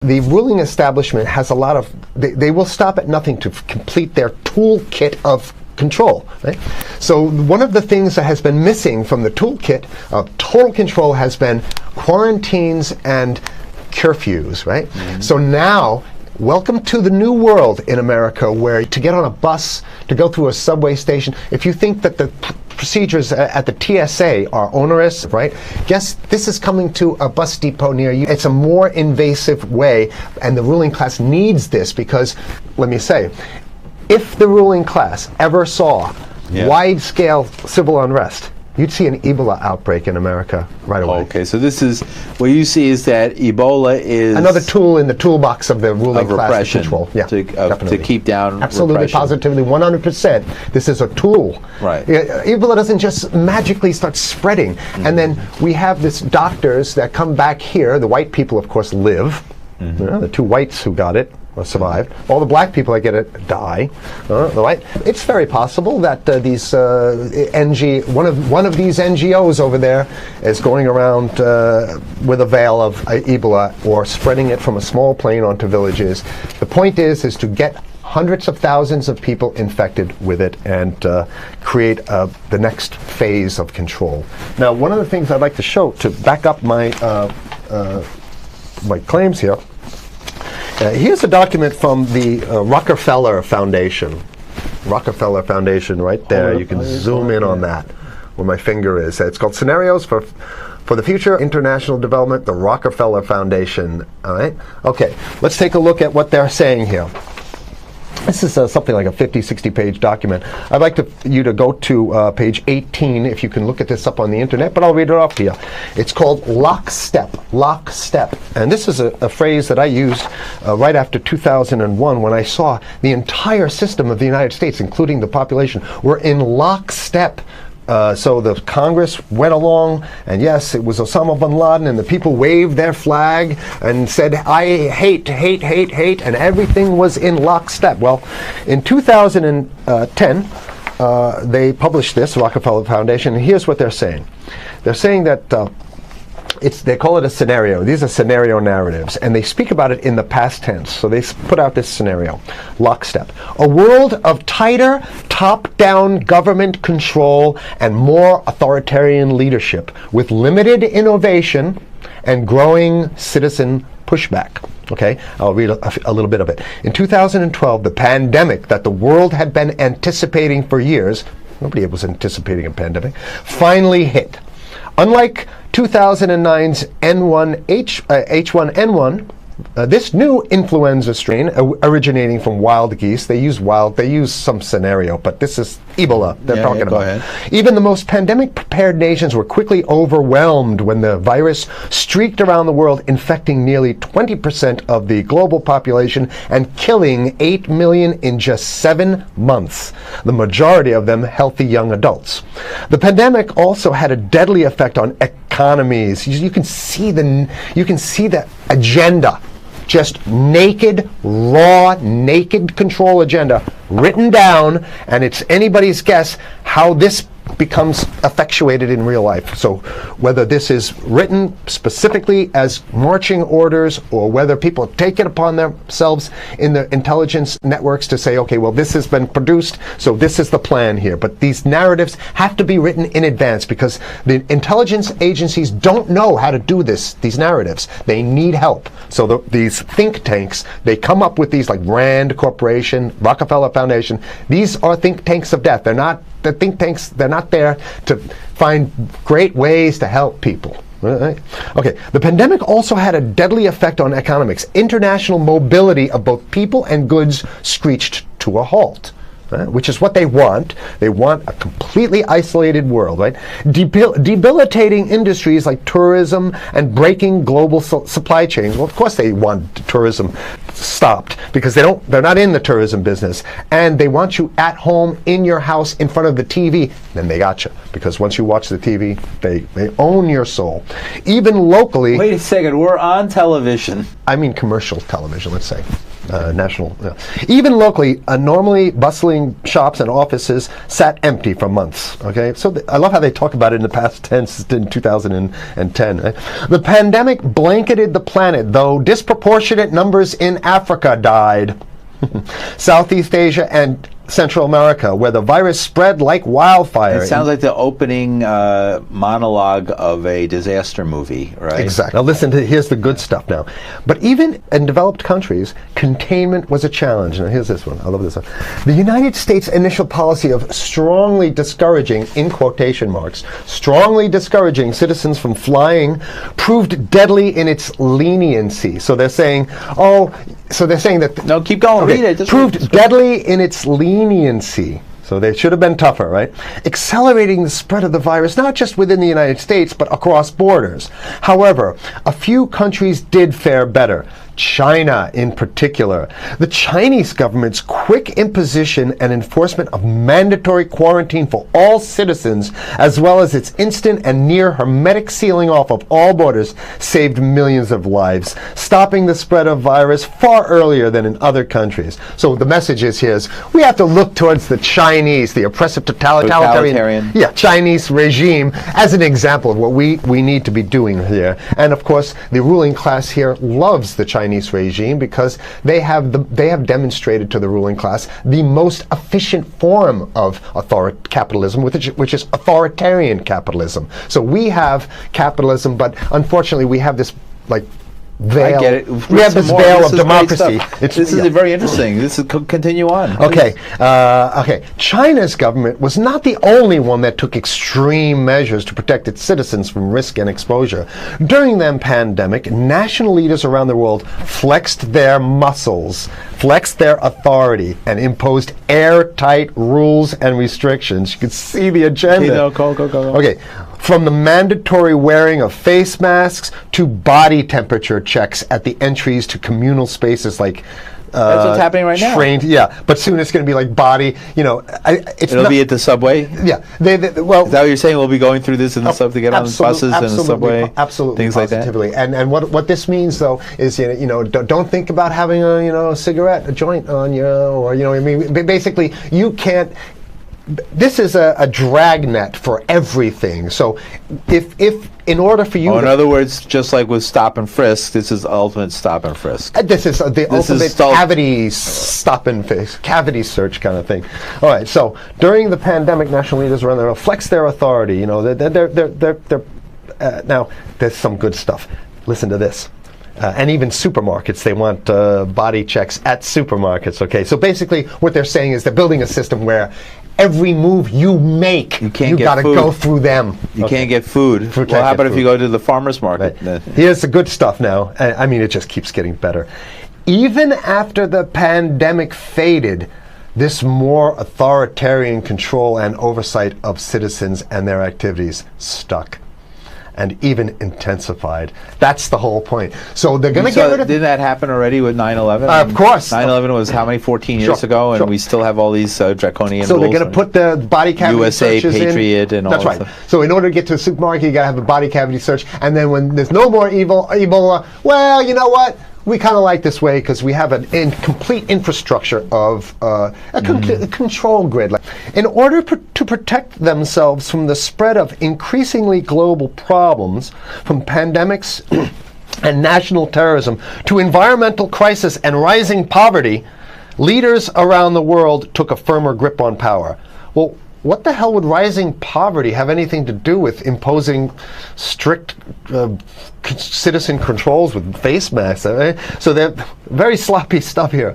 The ruling establishment has a lot of, they will stop at nothing to complete their toolkit of control. Right? So one of the things that has been missing from the toolkit of total control has been quarantines and curfews. Right? Mm-hmm. So now, welcome to the new world in America, where to get on a bus, to go through a subway station, if you think that the procedures at the TSA are onerous, right? Guess this is coming to a bus depot near you. It's a more invasive way, and the ruling class needs this because, let me say, if the ruling class ever saw wide-scale civil unrest, you'd see an Ebola outbreak in America right away. Okay, so this is, what you see is that Ebola is another tool in the toolbox of the ruling class control. Yeah, to keep down absolutely, repression. Positively, 100%. This is a tool. Right. Ebola doesn't just magically start spreading. Mm-hmm. And then we have this doctors that come back here. The white people, of course, live. Mm-hmm. The two whites who got it survived. All the black people that get it die. It's very possible that these one of these NGOs over there is going around with a veil of Ebola or spreading it from a small plane onto villages. The point is to get hundreds of thousands of people infected with it and create the next phase of control. Now, one of the things I'd like to show to back up my my claims here. Here's a document from the Rockefeller Foundation. Rockefeller Foundation, right there. You can zoom in on that, where my finger is. It's called Scenarios for the Future International Development, the Rockefeller Foundation. All right? Okay, let's take a look at what they're saying here. This is something like a 50, 60-page document. I'd like you to go to page 18, if you can look at this up on the internet, but I'll read it off to you. It's called lockstep, lockstep. And this is a phrase that I used right after 2001 when I saw the entire system of the United States, including the population, were in lockstep. So the Congress went along, and yes, it was Osama bin Laden, and the people waved their flag and said, I hate, hate, hate, hate, and everything was in lockstep. Well, in 2010, they published this, Rockefeller Foundation, and here's what they're saying. They're saying that they call it a scenario. These are scenario narratives, and they speak about it in the past tense. So they put out this scenario, lockstep. A world of tighter, top-down government control and more authoritarian leadership with limited innovation and growing citizen pushback. Okay, I'll read a little bit of it. In 2012, the pandemic that the world had been anticipating for years, nobody was anticipating a pandemic, finally hit. Unlike 2009's H1N1, this new influenza strain originating from wild geese, they use some scenario, but this is Ebola they're talking about. Ahead. Even the most pandemic-prepared nations were quickly overwhelmed when the virus streaked around the world, infecting nearly 20% of the global population and killing 8 million in just 7 months, the majority of them healthy young adults. The pandemic also had a deadly effect on economies. You can see the agenda. Just naked, raw, naked control agenda written down, and it's anybody's guess how this becomes effectuated in real life. So whether this is written specifically as marching orders or whether people take it upon themselves in the intelligence networks to say, okay, well, this has been produced, so this is the plan here. But these narratives have to be written in advance because the intelligence agencies don't know how to do these narratives. They need help. So these think tanks, they come up with these like Rand Corporation, Rockefeller Foundation. These are think tanks of death. They're not the think tanks, they're not there to find great ways to help people. Right? Okay, the pandemic also had a deadly effect on economics. International mobility of both people and goods screeched to a halt. Which is what they want. They want a completely isolated world, right? Debilitating industries like tourism and breaking global supply chains. Well, of course they want tourism stopped because they're not in the tourism business, and they want you at home in your house in front of the TV. Then they got you because once you watch the TV, they own your soul. Even locally. Wait a second, we're on television. I mean commercial television, let's say. national. Even locally, normally bustling shops and offices sat empty for months. Okay, so I love how they talk about it in the past tense in 2010. Right? The pandemic blanketed the planet, though disproportionate numbers in Africa died. Southeast Asia and Central America, where the virus spread like wildfire. It sounds like the opening monologue of a disaster movie, right? Exactly. Now listen to, here's the good stuff now. But even in developed countries, containment was a challenge. Now here's this one. I love this one. The United States' initial policy of strongly discouraging, in quotation marks, strongly discouraging citizens from flying proved deadly in its leniency. So they're saying, that... No, keep going. Okay, Read it. Just proved deadly in its leniency. So they should have been tougher, right? Accelerating the spread of the virus, not just within the United States, but across borders. However, a few countries did fare better. China in particular. The Chinese government's quick imposition and enforcement of mandatory quarantine for all citizens, as well as its instant and near hermetic sealing off of all borders, saved millions of lives, stopping the spread of virus far earlier than in other countries. So the message is here is we have to look towards the Chinese, the oppressive totalitarian Chinese regime as an example of what we need to be doing here. And of course, the ruling class here loves the Chinese regime because they have demonstrated to the ruling class the most efficient form of capitalism, which is authoritarian capitalism. So we have capitalism, but unfortunately we have this veil. I get it. We have this veil of democracy. This is very interesting. This is continue on. Okay. China's government was not the only one that took extreme measures to protect its citizens from risk and exposure. During the pandemic, national leaders around the world flexed their muscles, flexed their authority, and imposed airtight rules and restrictions. You can see the agenda. Okay, go. Okay. From the mandatory wearing of face masks to body temperature checks at the entries to communal spaces like that's what's happening right now. Yeah, but soon it's going to be like body. It'll be at the subway. Yeah, well, is that what you're saying? We'll be going through this in the subway to get on the buses and the subway, absolutely, things like that. And what this means though is don't think about having a cigarette, a joint on you, or basically you can't. This is a dragnet for everything. So if in order for you in other words, just like with stop and frisk, this is ultimate stop and frisk. This is the ultimate cavity stop and frisk, cavity search kind of thing. All right, so during the pandemic, national leaders around the world flexed their authority. Now there's some good stuff. Listen to this. And even supermarkets, they want body checks at supermarkets. Okay, so basically what they're saying is they're building a system where every move you make, you got to go through them. You can't get food. Well, how about if you go to the farmer's market? Right. Here's the good stuff now. It just keeps getting better. Even after the pandemic faded, this more authoritarian control and oversight of citizens and their activities stuck. And even intensified. That's the whole point. So they're going to get rid of... Did that happen already with 9/11? Of course. 9/11 was how many? 14 years ago, and we still have all these draconian rules. So they're going to put the body cavity USA searches Patriot and all that. That's right. So in order to get to a supermarket, you got to have a body cavity search, and then when there's no more Ebola, well, you know what? We kind of like this way because we have a complete infrastructure of a control grid. In order to protect themselves from the spread of increasingly global problems, from pandemics and national terrorism to environmental crisis and rising poverty, leaders around the world took a firmer grip on power. Well, what the hell would rising poverty have anything to do with imposing strict citizen controls with face masks? So they're very sloppy stuff here.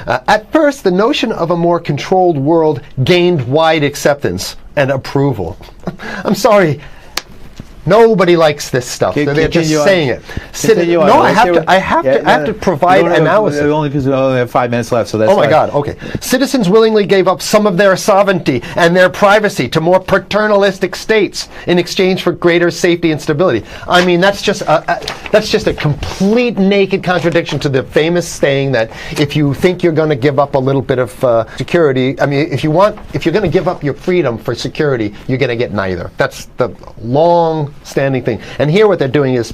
At first, the notion of a more controlled world gained wide acceptance and approval. I'm sorry. Nobody likes this stuff. They're just saying it. I have to provide analysis. We only have 5 minutes left, so that's. Oh my God. Okay. Citizens willingly gave up some of their sovereignty and their privacy to more paternalistic states in exchange for greater safety and stability. I mean, that's just a complete naked contradiction to the famous saying that if you think you're going to give up a little bit of security, if you're going to give up your freedom for security, you're going to get neither. That's the long-standing thing. And here what they're doing is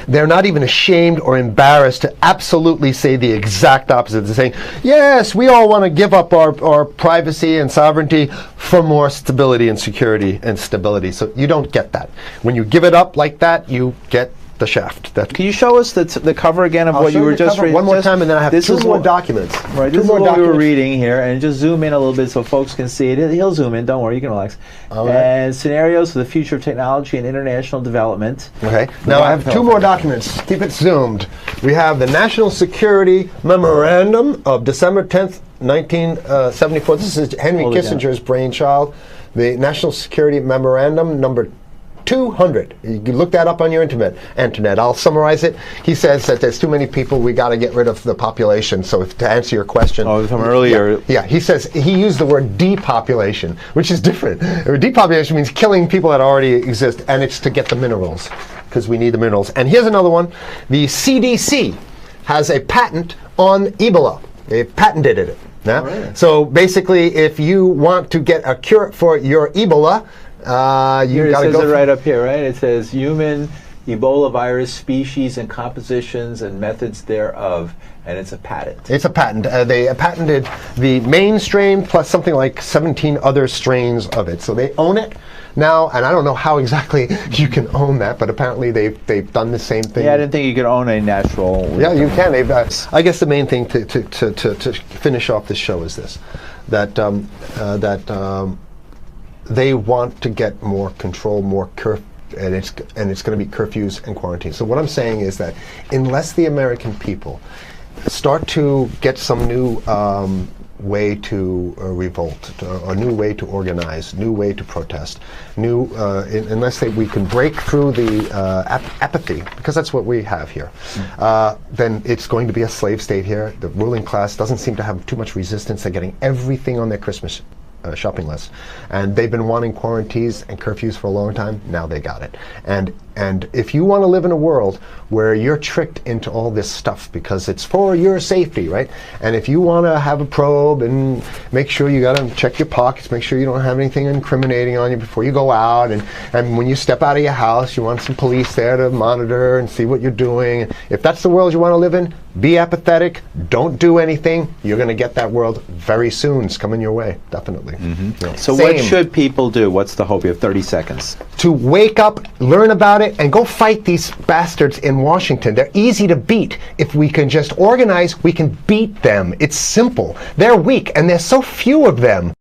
They're not even ashamed or embarrassed to absolutely say the exact opposite. They're saying, yes, we all want to give up our privacy and sovereignty for more stability and security and stability. So you don't get that. When you give it up like that, you get the shaft. Can you show us the cover again of what you were just reading? One more time, and then I have two more documents. Right, this is what we were reading here, and just zoom in a little bit so folks can see it. He'll zoom in, don't worry, you can relax. All right. And scenarios for the future of technology and international development. Okay, now I have two more documents. Keep it zoomed. We have the National Security Memorandum of December 10th, 1974. This is Henry Kissinger's brainchild. The National Security Memorandum number 200. You can look that up on your internet. I'll summarize it. He says that there's too many people, we got to get rid of the population. So to answer your question. Oh, from earlier. Yeah, he says, he used the word depopulation, which is different. Depopulation means killing people that already exist, and it's to get the minerals, because we need the minerals. And here's another one. The CDC has a patent on Ebola. They patented it. Yeah? Right. So basically, if you want to get a cure for your Ebola, you got to go. It says it right up here, right? It says human Ebola virus species and compositions and methods thereof, and it's a patent. It's a patent. They patented the main strain plus something like 17 other strains of it. So they own it now, and I don't know how exactly you can own that, but apparently they've done the same thing. Yeah, I didn't think you could own a natural. Yeah, you can. They've, I guess the main thing to finish off this show is this: that they want to get more control, more and it's going to be curfews and quarantines. So what I'm saying is that unless the American people start to get some new way to revolt, a new way to organize, new way to protest, unless we can break through the apathy, because that's what we have here, then it's going to be a slave state here. The ruling class doesn't seem to have too much resistance. They're getting everything on their Christmas shopping list, and they've been wanting quarantines and curfews for a long time. Now they got it. And if you want to live in a world where you're tricked into all this stuff because it's for your safety, right? And if you want to have a probe and make sure you got to check your pockets, make sure you don't have anything incriminating on you before you go out, and when you step out of your house, you want some police there to monitor and see what you're doing. If that's the world you want to live in, be apathetic, don't do anything. You're going to get that world very soon. It's coming your way, definitely. Mm-hmm. Yeah. So what should people do? What's the hope? You have 30 seconds. To wake up, learn about it, and go fight these bastards in Washington. They're easy to beat. If we can just organize, we can beat them. It's simple. They're weak, and there's so few of them.